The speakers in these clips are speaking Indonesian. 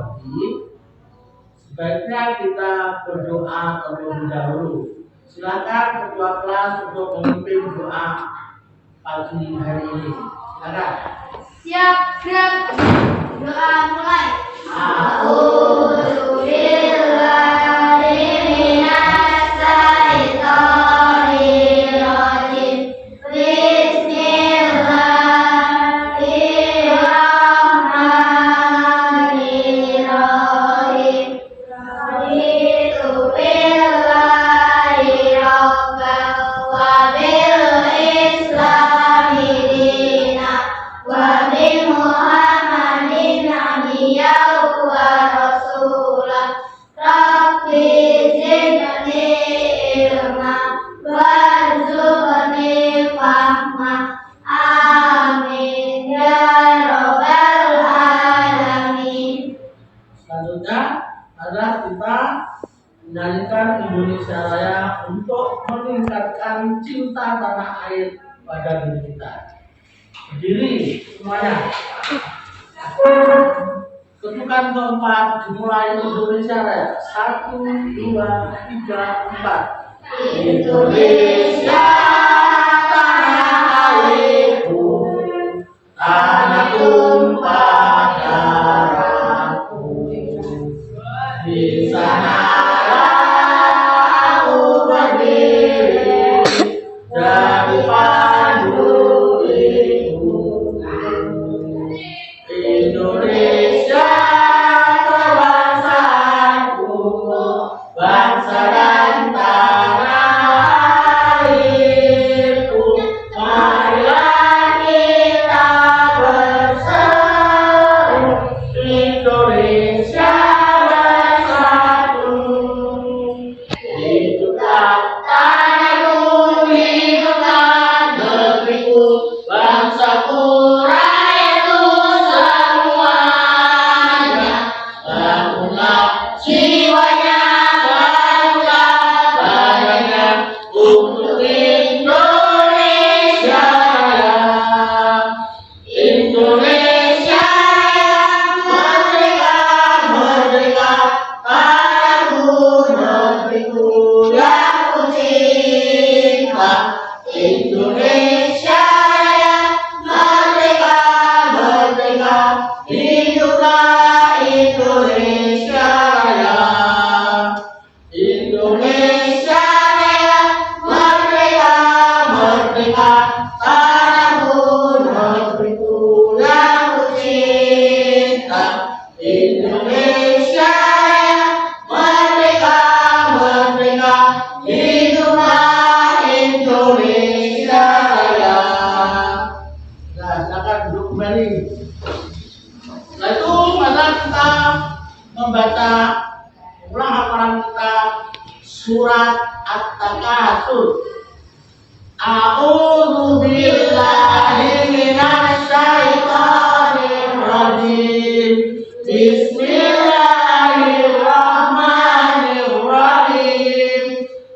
mengerti, sebaiknya kita berdoa terlebih dahulu. Silakan ketua kelas untuk memimpin doa pagi hari ini. Silakan. Siap, siap. Doa mulai. A'udzu billahi minasy syaithanir rajim. Bismillahirrahmanirrahim. Raditu billahi rabban wa bil islami dinan wa bi Muhammadin nabiyyan wa rasulan. Rabbi zidni ilma warzuqni fahma. Amin ya rabbal alamin. Selanjutnya adalah kita menyanyikan Indonesia Raya untuk meningkatkan cinta tanah air pada diri kita. Berdiri semuanya. Ketukan keempat dimulai Indonesia Raya. 1, 2, 3, 4. Indonesia tanah airku, tanah tumpah darahku. Di sanalah aku berdiri dan dipandu ibu. Indonesia kebangsaanku, bangsa dan tanah airku. Marilah kita bersatu, Indonesia bersatu. Hiduplah tanahku, hiduplah negeriku, bangsaku, rakyatku semuanya. Bangunlah jiwanya, bangunlah badannya untuk Indonesia Raya. Indonesia Raya, merdeka, merdeka, tanahku, negeriku yang ku cinta. Indonesia Raya, merdeka, merdeka, hiduplah Indonesia Raya. Indonesia Raya, merdeka, merdeka, tanahku, negeriku yang ku cinta. Indonesia Raya, merdeka, merdeka, hiduplah Indonesia Raya. Nah, silakan duduk kembali. Setelah itu mari kita membaca ulang hafalan kita surat At-Takatsur. A'udzu billahi minasy syaithanir rajim. Bismillahirrahmanirrahim.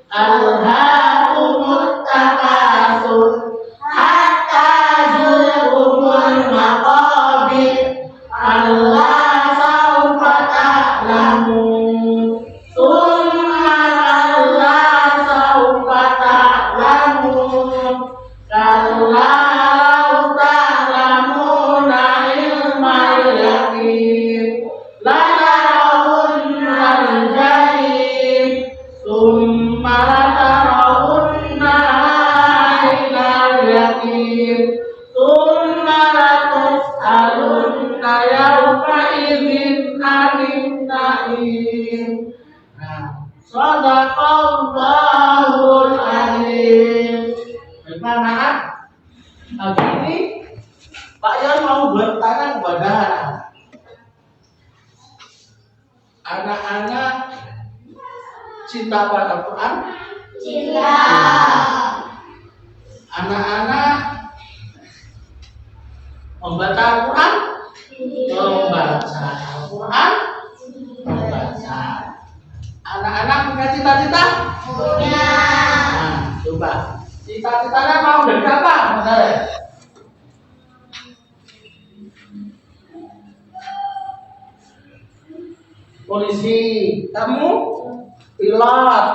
Alhaakumut takatsur hatta zurtumul maqabir. Allah sawfa ta'lamun. Summa Allah sawfa ta'lamun. Kalla law ta'lamuna ilmal yaqin la tarawunnal jahim. Summa la tarawunna ainal yaqin. Summa la tus'alunna yawma idzin 'anil na'im. Nah, shadaqallahul azim. Bagaimana? Pagi ini Pak Yon mau bertanya kepada anak-anak cinta pada Al-Quran? Cinta. Anak-anak membaca Al-Quran? Membaca Al-Quran? Membaca. Anak-anak punya cita-cita? Punya. Nah, coba. Cita-citanya mau jadi apa? Misalnya? polisi. Kamu pilot,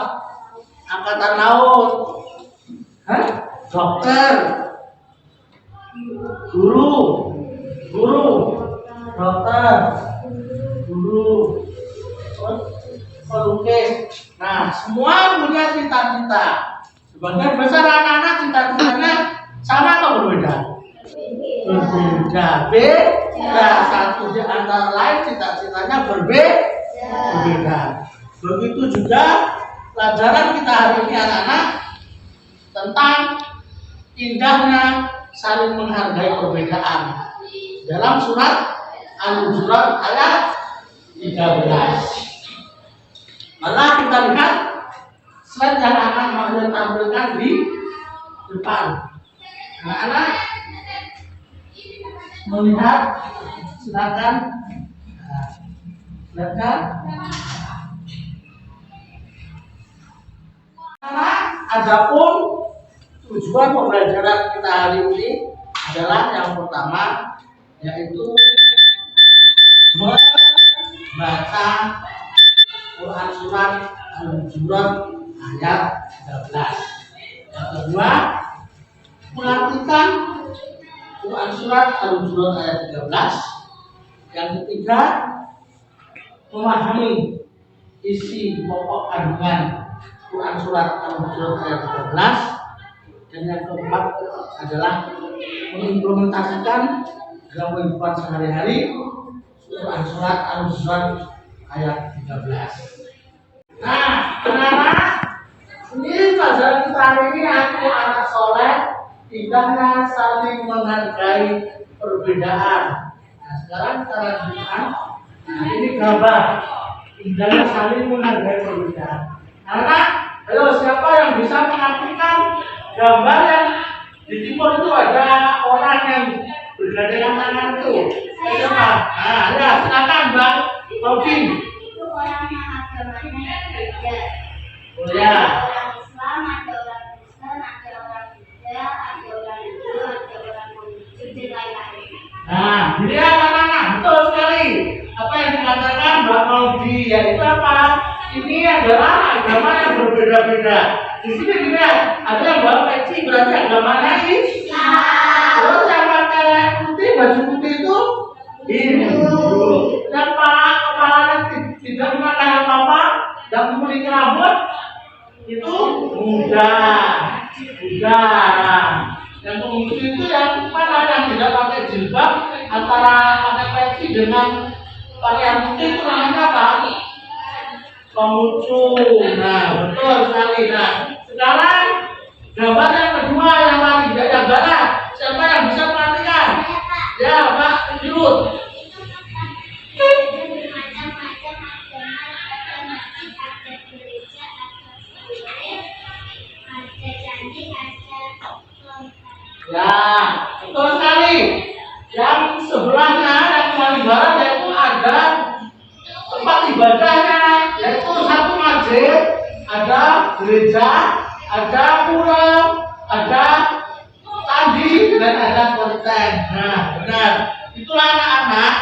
angkatan laut. Hah? Dokter, guru, dokter, guru, pelukis. Nah, semua punya cita-cita. Sebagian besar anak-anak cita-citanya sama atau berbeda? Berbeda. Beda. Satu di antara lain cita-citanya berbeda. Begitu juga pelajaran kita hari ini anak-anak tentang indahnya saling menghargai perbedaan. Dalam surat Al-Hujurat ayat 13. Malah kita lihat slide yang akan Maulana tampilkan di depan. Anak-anak melihat, silakan. Silakan. Adapun tujuan pembelajaran kita hari ini adalah yang pertama, yaitu membaca Quran surat Al-Hujurat ayat 13. Yang kedua, mengartikan Quran surat Al-Hujurat ayat 13. Yang ketiga, memahami isi pokok kandungan Quran surat Al-Hujurat ayat 13. Dan yang keempat adalah mengimplementasikan dalam kehidupan sehari-hari Quran surat Al-Hujurat ayat 13. Nah, anak-anak, ini pelajaran kita hari ini aku anak soleh, indahnya saling menghargai perbedaan. Nah, sekarang kita lanjutkan. Nah, ini gambar indahnya saling menghargai perbedaan. Anak, halo, siapa yang bisa mengartikan gambar yang di timur itu ada orang yang bergandengan tangan itu? Siapa? Nah, ya, silakan Mbak Taufik. Itu orang yang agamanya berbeda. Oh ya. Orang Islam, ada orang Kristen, ada orang Buddha, ada orang Hindu, ada orang Konghucu, dan lain-lain. Nah, jadi anak-anak betul sekali apa yang dikatakan Mbak Maudi, yaitu apa? Ini adalah agama yang berbeda-beda. Di sini dilihat ada yang bawa peci, berarti agamanya Islam. Terus yang pakai putih, baju putih itu Hindu. Dan Pak kepalanya tidak memakai apa-apa dan memiliki rambut itu Buddha. Yang Konghucu itu yang mana yang tidak pakai jilbab, antara pakai peci dengan pakaian putih itu namanya apa? Konghucu. Nah, betul sekali. Nah, sekarang gambar yang kedua yang tadi, yang barat. Siapa yang bisa perhatikan? Ya, Pak Yud. Ada bermacam-macam agama, ada masjid, ada gereja, ada kuil, ada candi, ada Ya, betul sekali. Yang sebelahnya yang paling barat yaitu ada tempat ibadahnya, yaitu satu masjid, ada gereja, ada pura, ada candi, dan ada kelenteng. Nah, benar. Itulah anak-anak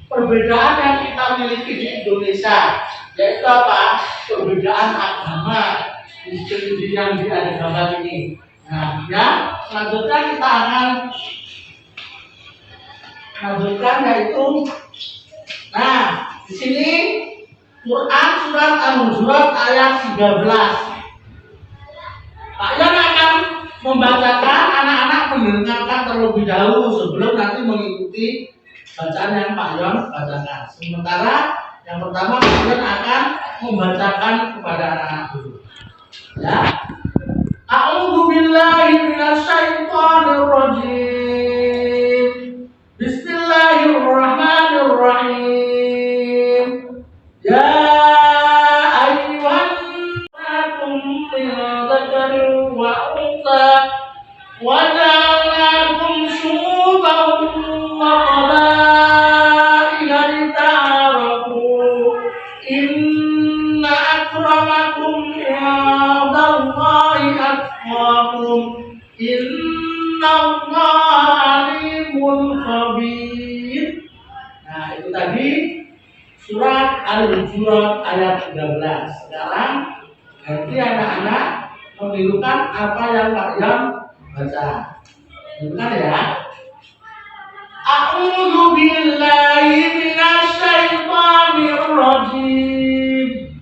perbedaan yang kita miliki di Indonesia, yaitu apa? Perbedaan agama yang ada di gambar ini. Nah, ya, selanjutnya kita akan lanjutkan yaitu, nah, di sini Quran surat Al-Hujurat ayat 13. Pak Yon akan membacakan, anak-anak mendengarkan terlebih dahulu sebelum nanti mengikuti bacaan yang Pak Yon bacakan. Sementara yang pertama Pak Yon akan membacakan kepada anak-anak dulu. Ya. A'udzu billahi minasyaitonir rajim. Bismillahirrahmanirrahim. Ya ayyuhan nakum min dzakarin wa untha wa ja'alnakum syu'uban wa qabaila lita'arafu. Inna akramakum indallahi atqakum. Innallaha alimun khabir. Nah, itu tadi surat Al-Hujurat ayat 13. Sekarang nanti anak-anak menirukan apa yang kalian baca. Dengar ya. A'udzu billahi minasyaitonir rajim.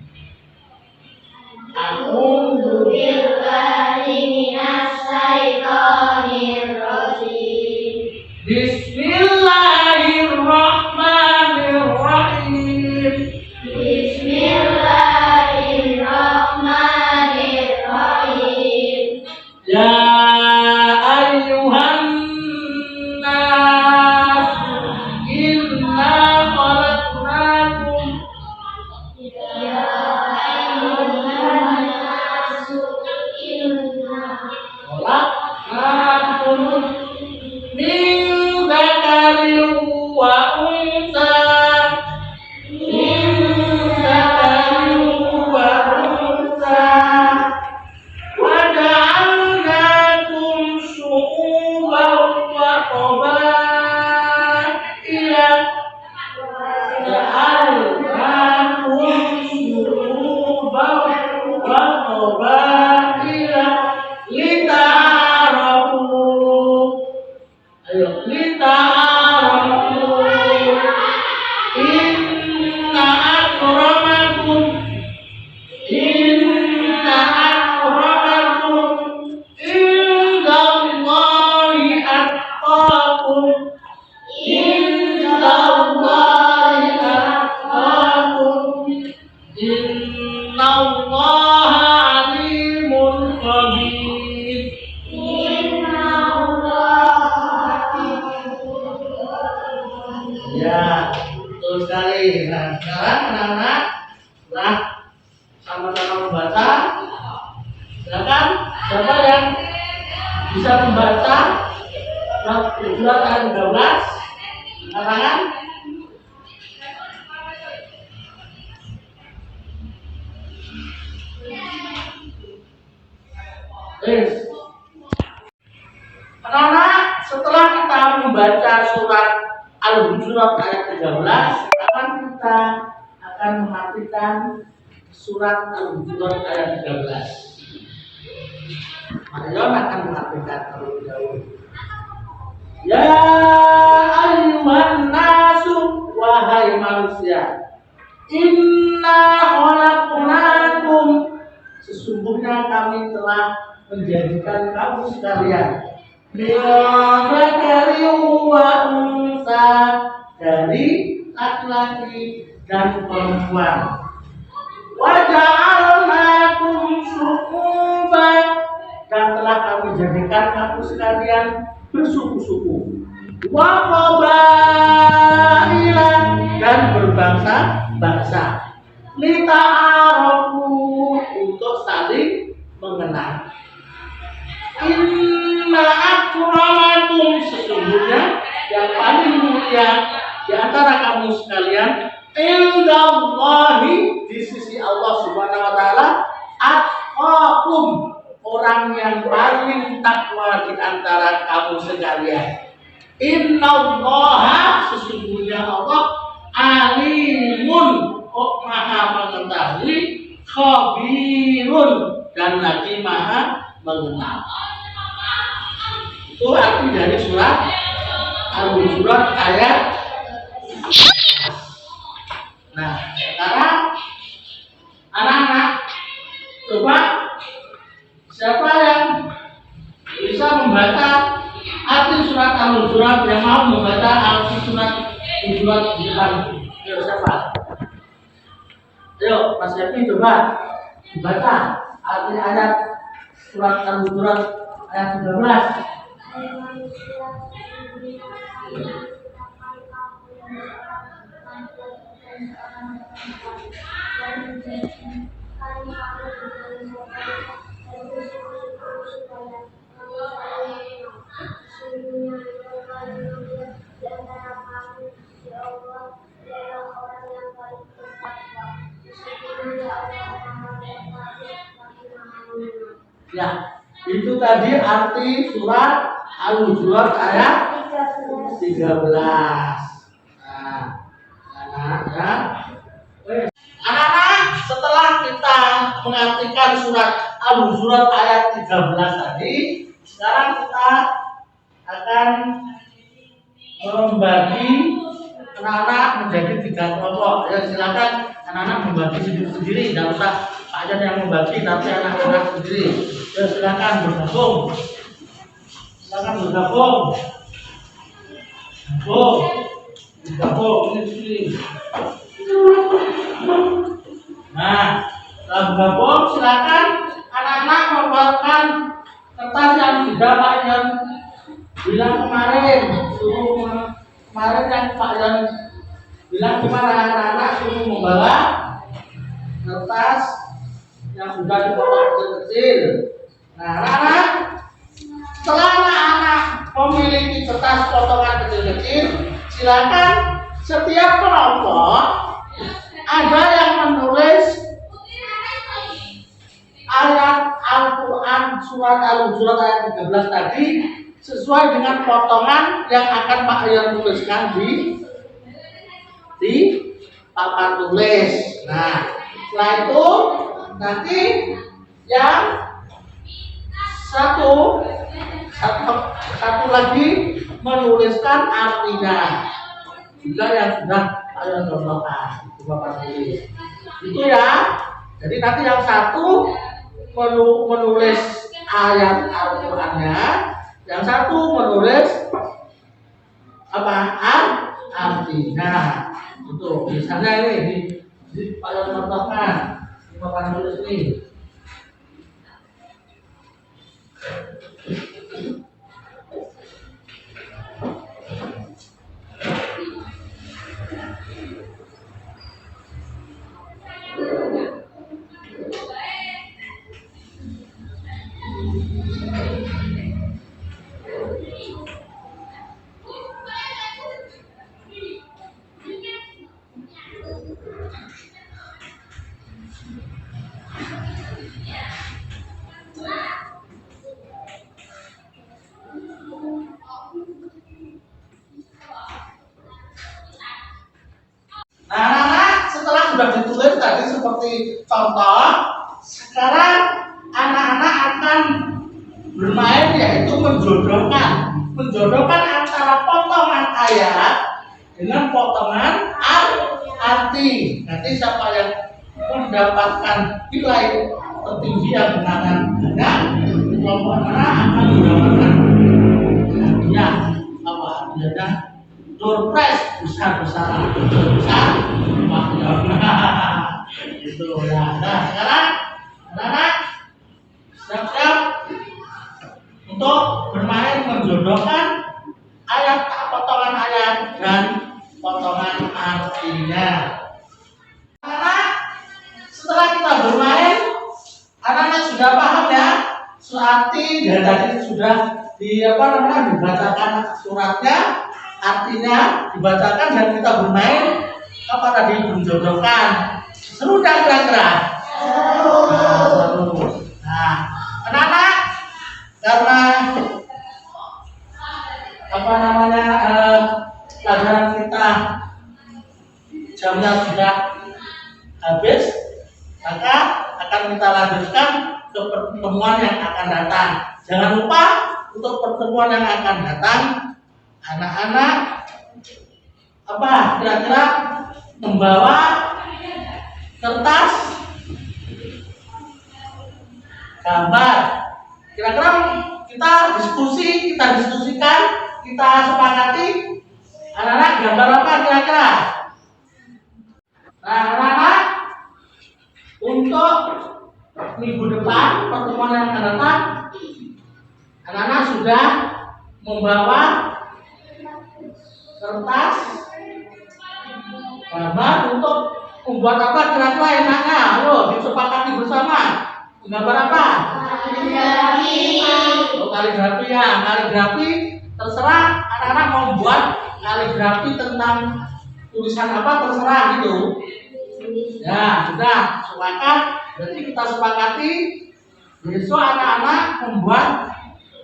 A'udzu billahi minasyaitonir rajim. Bismillahirrahmanirrahim. Bismillahirrahmanirrahim. Ya ayyuhan nas inna khalaqnakum Ya ayyuhan nasu inna khalaqnakum min dzakarin wa untha وجعلناكم شعوبا وقبائل لتعارفوا إن أكرمكم عند الله أتقاكم إن الله عليم خبير. Ya, betul sekali. Nah, sekarang anak-anak setelah sama-sama membaca, silakan siapa yang bisa membaca surat ayat 13 katakan. Anak-anak, setelah kita membaca surat Al-Hujurat ayat 13, sekarang kita akan mematikan surat Al-Hujurat ayat 13. Marion akan mematikan terlebih dahulu. Ya ayyuhan nasu, wahai manusia, inna khalaqnakum, sesungguhnya kami telah menjadikan kamu sekalian min dzakarin wa untha, dari laki-laki dan perempuan. Wa ja'alnakum syu'uban, dan telah kami jadikan kamu sekalian bersuku-suku. Wa qabaila, dan berbangsa-bangsa. Lita'arafu, untuk saling mengenal. Inna akramakum, sesungguhnya yang paling mulia di antara kamu sekalian, indallahi, di sisi Allah Subhanahu wa taala, atqakum, orang yang paling takwa di antara kamu sekalian. Innallaha, sesungguhnya Allah, alimun, maha mengetahui, khabirun, dan lagi maha mengenal. Itu arti dari surat Al-Hujurat ayat. Nah, sekarang anak-anak, coba siapa yang bisa membaca arti surat Al-Hujurat, yang mau membaca arti surat Al-Hujurat di depan? Ayo, siapa? Ayo, Mas Evi, coba baca arti ayat surat Al-Hujurat ayat 13. Ya, itu tadi arti surat Al-Hujurat ayat 13. Nah, ya. Anak-anak, setelah kita mengartikan surat Al-Hujurat ayat 13 tadi, sekarang kita akan membagi anak-anak menjadi 3 kelompok. Ya, silakan anak-anak membagi sendiri-sendiri, tidak usah Pak Jan yang membagi, tapi anak-anak sendiri. Ya, silakan bergabung. Silakan bergabung. Bergabung ini. Nah, setelah bergabung, silakan anak-anak membuatkan kertas yang sudah Pak Jan bilang kemarin. Kemarin yang Pak Jan bilang kemana anak-anak suruh membawa kertas yang sudah dipotong kecil-kecil. Nah, anak-anak, setelah anak-anak memiliki kertas potongan kecil-kecil, silakan setiap kelompok ada yang menulis ayat Al-Quran surat Al-Hujurat ayat 13 tadi sesuai dengan potongan yang akan Pak Yan tuliskan di papan tulis. Nah, setelah itu nanti yang satu lagi menuliskan artinya. Juga yang sudah Pak Yan contohkan di papan tulis. Itu ya. Jadi nanti yang satu menulis ayat Al-Qur'annya, yang satu menulis apa? Artinya. Itu misalnya ini di Pak Yan contohkan di papan tulis ini. Nah, anak-anak, setelah sudah ditulis tadi seperti contoh, sekarang anak-anak akan bermain, yaitu menjodohkan antara potongan ayat dengan potongan arti. Nanti siapa yang mendapatkan nilai tertinggi yang gunakan banyak, kelompok anak akan mendapatkan hadiah. Apa hadiahnya? Door prize besar-besaran, itu ya. Nah, sekarang anak-anak siap-siap untuk bermain menjodohkan ayat potongan ayat dan potongan artinya. Anak-anak, setelah kita bermain, anak-anak sudah paham ya, arti dan tadi sudah dibacakan suratnya. Artinya dibacakan dan kita bermain apa tadi menjodohkan. Seru dan kira-kira? Seru. Nah, anak-anak, karena pelajaran kita jamnya sudah habis, maka akan kita lanjutkan ke pertemuan yang akan datang. Jangan lupa untuk pertemuan yang akan datang, anak-anak kira-kira membawa kertas gambar. Kira-kira kita diskusikan, kita sepakati anak-anak gambar apa kira-kira. Nah, anak-anak, untuk minggu depan pertemuan yang akan datang, anak-anak sudah membawa kertas gambar untuk membuat apa kira-kira enaknya. Ayo disepakati bersama. Gambar apa? Kaligrafi ya. Kaligrafi terserah anak-anak mau membuat kaligrafi tentang tulisan apa terserah gitu. Ya sudah sepakat. Berarti kita sepakati besok anak-anak membuat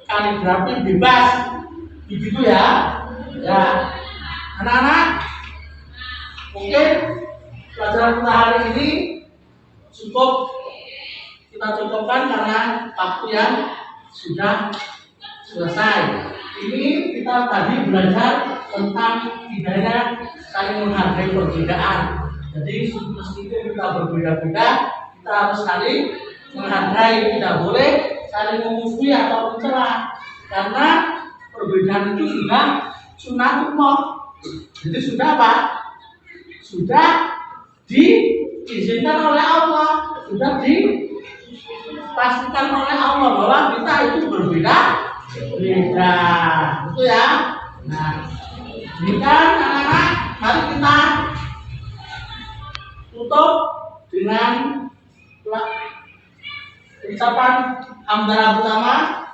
kaligrafi bebas. Begitu ya. Ya. Anak-anak, mungkin pelajaran kita hari ini cukup kita cukupkan karena waktu yang sudah selesai. Ini kita tadi belajar tentang tidaknya saling menghargai perbedaan. Jadi meskipun kita berbeda-beda, kita harus saling menghargai, tidak boleh saling memusuhi atau mencela. Karena perbedaan itu sudah sunatullah. Jadi sudah apa? Sudah diizinkan oleh Allah, sudah dipastikan oleh Allah bahwa kita itu berbeda. Itu ya. Nah, ini kan anak-anak, mari kita tutup dengan ucapan hamdalah pertama,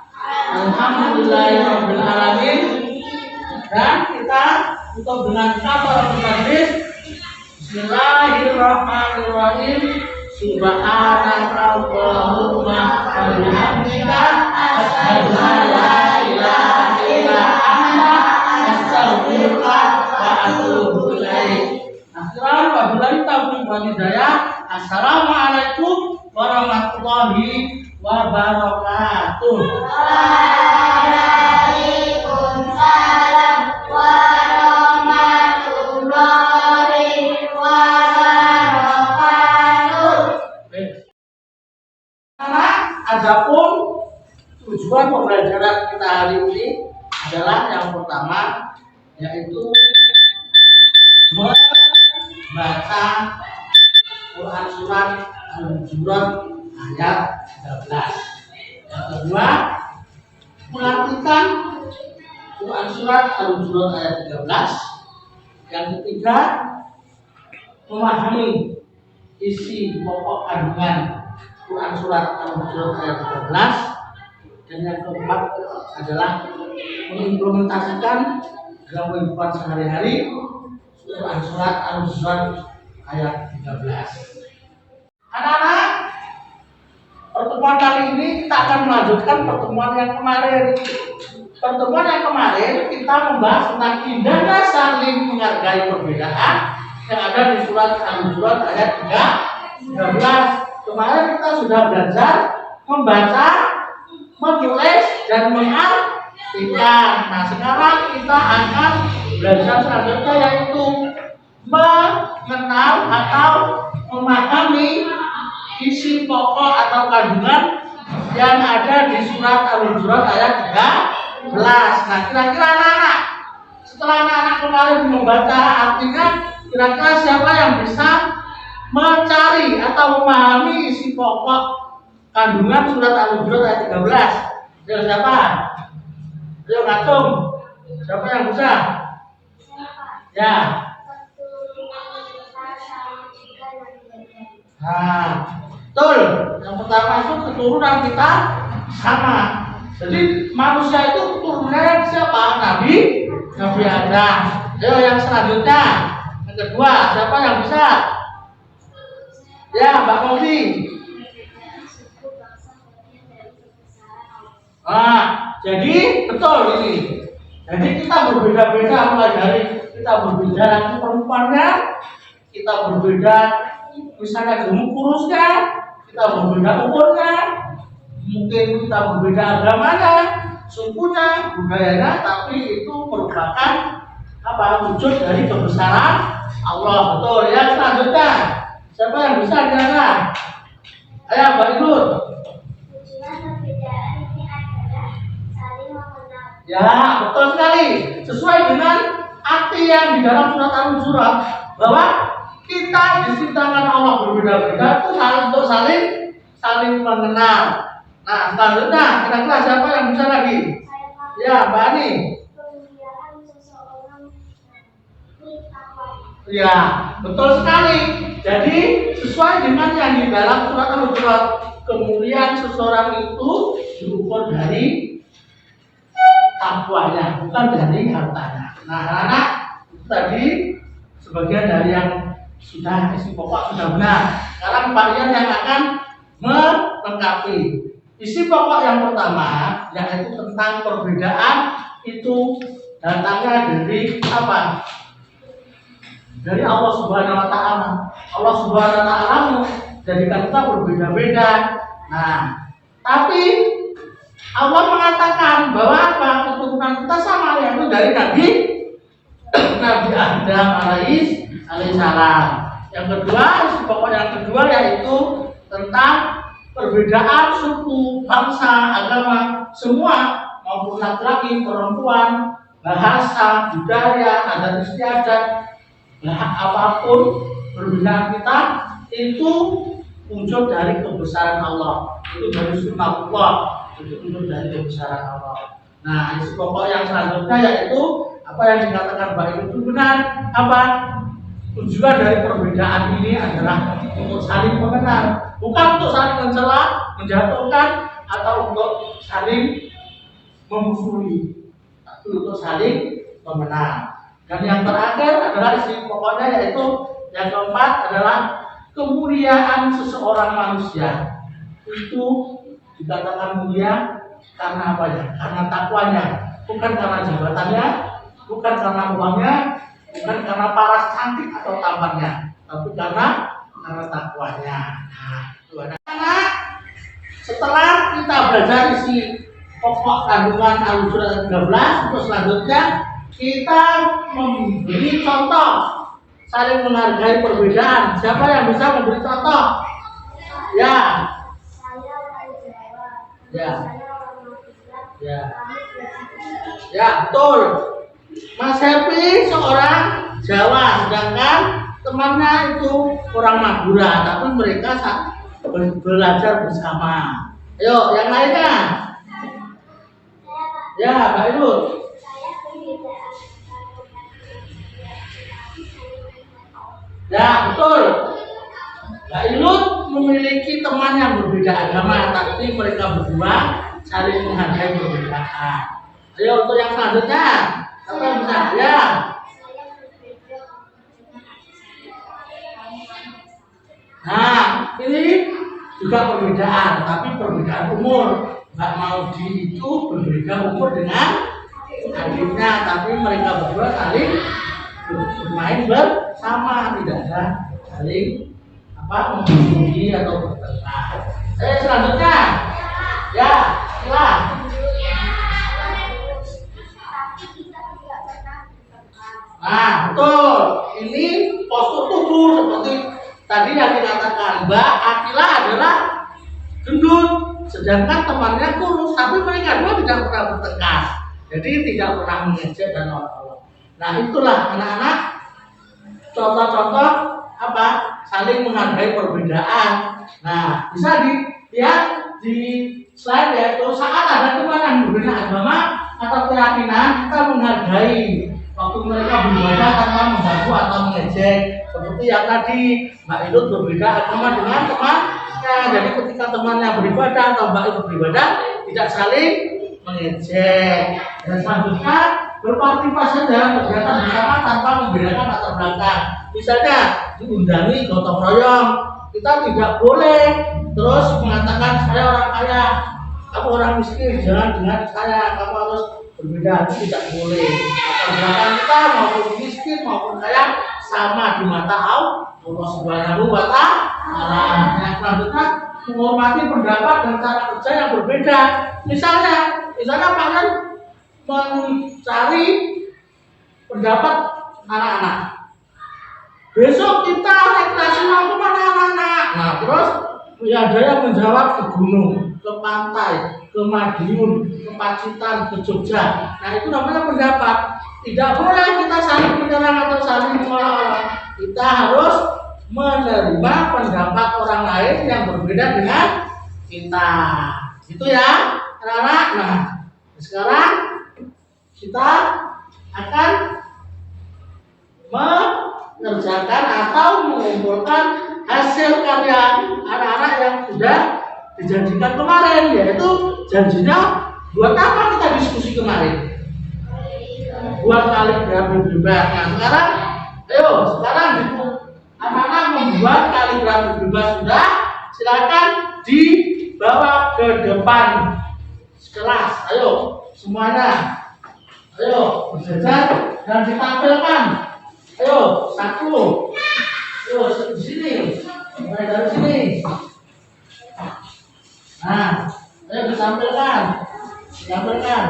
alhamdulillahirabbil alamin, dan kita tutup dengan kafaratul majlis. Bismillahirrahmanirrahim. Subhanakallahumma wa bihamdika asyhadu an la ilaha illa anta astaghfiruka wa atubu ilaik. Wabillahi taufiq wal hidayah. Assalamualaikum warahmatullahi wabarakatuh. Waalaikumsalam warahmatullahi wabarakatuh. Adapun tujuan pembelajaran kita hari ini adalah yang pertama, yaitu membaca Quran surat Al-Hujurat ayat 13. Yang kedua, mengartikan Quran surat Al-Hujurat ayat 13. Yang ketiga, memahami isi pokok kandungan Quran surat Al-Hujurat ayat 13. Dan yang keempat adalah mengimplementasikan dalam kehidupan sehari-hari Quran surat Al-Hujurat ayat 13. Anak-anak, pertemuan kali ini kita akan melanjutkan pertemuan yang kemarin. Pertemuan yang kemarin kita membahas tentang indahnya saling menghargai perbedaan yang ada di surat Al-Hujurat ayat 13. Kemarin kita sudah belajar membaca, menulis, dan mengartikan. Nah, sekarang kita akan belajar selanjutnya, yaitu mengenal atau memahami isi pokok atau kandungan yang ada di surat Al-Hujurat ayat 13. Nah, kira-kira anak-anak, setelah anak-anak kemarin membaca artinya, kira-kira siapa yang bisa mencari atau memahami isi pokok kandungan surat Al-Hujurat ayat 13? Ayo siapa? Ayo ngacung. Siapa yang bisa? Ya. Nah, betul. Yang pertama itu keturunan kita sama. Jadi manusia itu keturunan siapa? Nabi Adam. Ayo yang selanjutnya. Yang kedua, siapa yang bisa? Ya, Mbak Modi. Nah, jadi betul ini. Jadi kita berbeda-beda, mulai dari kita berbeda nanti perempuannya, kita berbeda misalnya gemuk kurusnya, kita berbeda umurnya, mungkin kita berbeda agamanya, sukunya, budayanya, tapi itu merupakan apa, wujud dari kebesaran Allah. Betul ya. Selanjutnya siapa yang bisa kira-kira? Ayo Mbak Ibu. Tujuan perbedaan ini adalah saling mengenal. Ya, betul sekali. Sesuai dengan arti yang di dalam surat Al-Hujurat, bahwa kita diciptakan Allah berbeda-beda itu untuk saling mengenal. Nah, selanjutnya kira-kira siapa yang bisa lagi? Ya, Mbak Ani. Kemuliaan seseorang Ya, betul sekali. Jadi sesuai dengan yang di dalam surat Al-Hujurat, kemuliaan seseorang itu diukur dari takwanya, bukan dari hartanya. Nah, anak tadi sebagian dari yang sudah isi pokok sudah benar. Sekarang kalian yang akan melengkapi. Isi pokok yang pertama yaitu tentang perbedaan itu datangnya dari apa? dari Allah Subhanahu wa taala. Allah Subhanahu wa taala menjadikan kita berbeda-beda. Nah, tapi Allah mengatakan bahwa apa? Keturunan kita sama, yaitu dari Nabi Adam alaihissalam. Yang kedua, pokok yang kedua yaitu tentang perbedaan suku, bangsa, agama, semua maupun laki-laki, perempuan, bahasa, budaya, adat istiadat, apapun perbedaan kita itu muncul dari kebesaran Allah, itu dari sunnatullah, itu muncul dari kebesaran Allah. Nah, isi pokok yang selanjutnya yaitu apa yang dikatakan baik itu benar. Apa tujuan dari perbedaan ini adalah untuk saling mengenal, bukan untuk saling mencela, menjatuhkan, atau untuk saling memusuhi, tapi untuk saling mengenal. Dan yang terakhir adalah isi pokoknya yaitu yang keempat adalah kemuliaan seseorang manusia itu dikatakan mulia karena apa ya? Karena takwanya, bukan karena jabatannya, bukan karena uangnya, bukan karena paras cantik atau tampannya, tapi karena takwanya. Nah, itu karena setelah kita belajar isi pokok kandungan Al-Surat 13, terus selanjutnya kita memberi contoh saling menghargai perbedaan. Siapa yang bisa memberi contoh? Ya. Saya orang Jawa. Ya. Saya orang Madura. Ya. Kami belajar. Ya, betul. Mas Happy seorang Jawa, sedangkan temannya itu orang Madura, tapi mereka belajar bersama. Ayo, yang lainnya. Ya, Mbak Ilu. Saya perbedaan. Ya, betul. Mbak Ilut memiliki teman yang berbeda agama, tapi mereka berdua saling menghargai perbedaan. Ayo, untuk yang selanjutnya. Apa yang bisa? Ya. Nah, ini juga perbedaan, tapi perbedaan umur. Mbak Maudi itu berbeda umur dengan adiknya, tapi mereka berdua saling bermain bersama, tidak ada saling memusuhi atau bertengkar. Selanjutnya, ya, silakan. Nah, betul. Ini postur tubuh seperti tadi yang dikatakan Mbak Akila adalah gendut, sedangkan temannya kurus, tapi mereka dua tidak pernah bertengkar. Jadi tidak pernah mengejek dan olok-olok. Nah, itulah anak-anak contoh-contoh apa? Saling menghargai perbedaan. Nah, bisa dilihat di slide yaitu saat ada teman yang berbeda agama atau keyakinan, kita menghargai waktu mereka beribadah tanpa mengganggu atau mengejek. Seperti yang tadi Mbak Idut berbeda agama dengan temannya, jadi ketika temannya beribadah atau Mbak Idut beribadah tidak saling mengejek. Dan selanjutnya berpartisipasi dalam kegiatan bersama tanpa membedakan latar belakang. Misalnya diundangi gotong royong, kita tidak boleh terus mengatakan saya orang kaya, kamu orang miskin, jangan dengan saya, kamu harus berbeda, itu tidak boleh. Latar belakang kita maupun miskin maupun kaya sama di mata Allah Subhanahu wa taala. Yang selanjutnya menghormati pendapat dan cara kerja yang berbeda. Misalnya kalian mencari pendapat anak-anak. Besok kita rekreasi mau kemana anak-anak? Nah, terus ya ada yang menjawab ke gunung, ke pantai, ke Madiun, ke Pacitan, ke Jogja. Nah, itu namanya pendapat. Tidak boleh kita saling menyerang atau saling menolak. Kita harus menerima pendapat orang lain yang berbeda dengan kita. Itu ya, anak-anak. Nah, sekarang kita akan mengerjakan atau mengumpulkan hasil karya anak-anak yang sudah dijanjikan kemarin, yaitu janjinya buat apa kita diskusi kemarin? Buat kaligrafi bebas. Nah, sekarang anak-anak membuat kaligrafi bebas sudah, silakan dibawa ke depan kelas. Ayo semuanya, ayo berjajar dan ditampilkan Ayo, satu. Ayo, di sini. Mulai dari sini. Nah, ayo ditampilkan. Ditampilkan.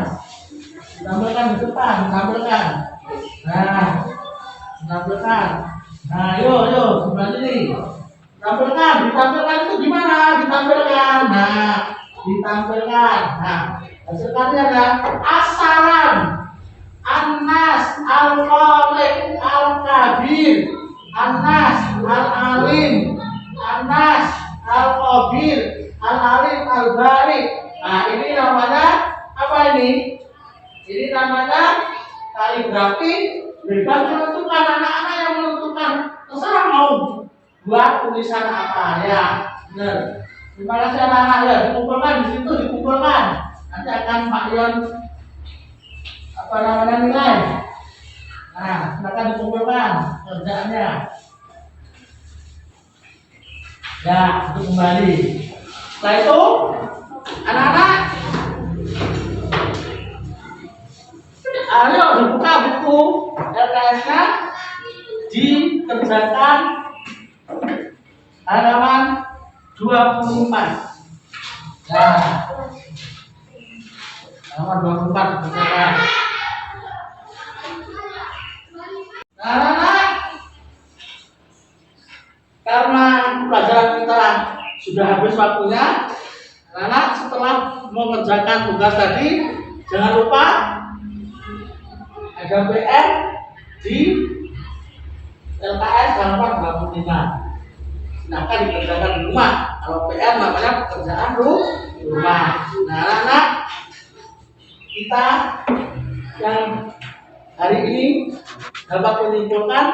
Ditampilkan di depan, ditampilkan. Nah, ditampilkan. Nah, ayo, sebelah sini. Ditampilkan itu gimana? Ditampilkan. Nah, ditampilkan. Nah, hasilkannya ada As-Salam, An-Nas, Al-Khaliq, Al-Kabir, An-Nas, Al-Alim, An-Nas, Al-Qabir, Al-Alim, Al-Bari. Nah, ini namanya apa ini? Ini namanya kaligrafi bebas menentukan, anak-anak yang menentukan. Terserah mau buat tulisan apa ya. Benar. Terima kasih anak-anak ya, dikumpulkan di situ, dikumpulkan. Nanti akan Pak Yon apa namanya nilai. Nah, silakan dikumpulkan kerjaannya. Ya, untuk kembali. Setelah itu, anak-anak, ayo dibuka buku LKS-nya, dikerjakan halaman 24. Nah, halaman 24 dikerjakan. Nah, anak-anak, karena pelajaran kita sudah habis waktunya, anak-anak setelah mengerjakan tugas tadi, jangan lupa ada PR di LKS halaman 25. Silakan dikerjakan di rumah. Kalau PR namanya pekerjaan di rumah. Nah, anak-anak, kita yang hari ini dapat menyimpulkan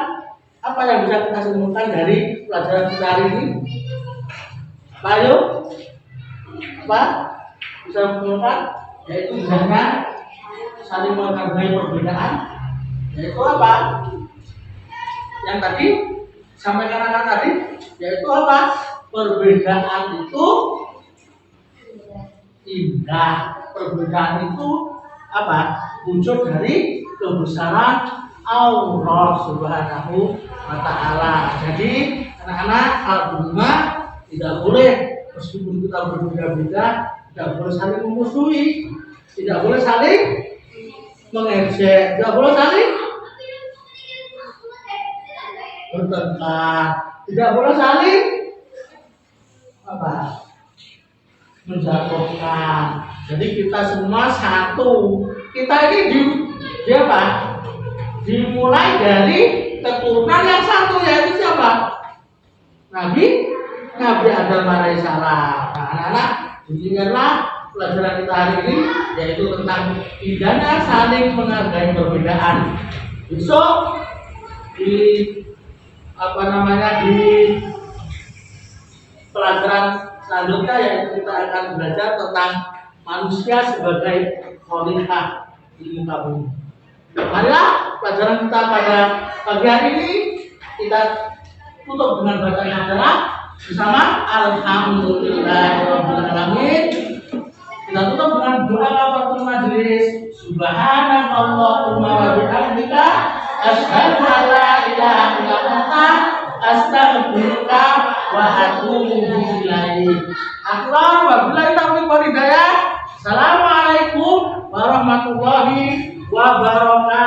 apa yang bisa kita simpulkan dari pelajaran kita hari ini. Apa ayo? Apa? Bisa menyimpulkan? Yaitu misalnya saling menghargai perbedaan. Yaitu apa? Yang tadi sampaikan anak tadi, yaitu apa? Perbedaan itu indah. Perbedaan itu apa? Wujud dari kebesaran Allah Subhanahu wa Ta'ala. Jadi anak-anak kalau di rumah tidak boleh, meskipun kita berbeda-beda, tidak boleh saling memusuhi, tidak boleh saling mengejek, tidak boleh saling bertengkar, tidak boleh saling apa? Menjatuhkan. Jadi kita semua satu. Kita ini di apa? Dimulai dari keturunan yang satu, yaitu siapa? Nabi Adam alaihissalam. Nah, anak-anak, intinya pelajaran kita hari ini yaitu tentang indahnya saling menghargai perbedaan. Besok di di pelajaran selanjutnya yaitu kita akan belajar tentang manusia sebagai khalifah di muka bumi. Marilah pelajaran kita pada pagi hari ini kita tutup dengan bacaan adalah bersama Alhamdulillahirabbil alamin. Kita tutup dengan doa kafaratul majelis. Subhanallahumma wa bihamdika asyhadu an la ilaha illa anta astaghfiruka wa atubu ilaik. Akbar wa billahi taufiq wal hidayah. Assalamualaikum warahmatullahi wabarakatuh.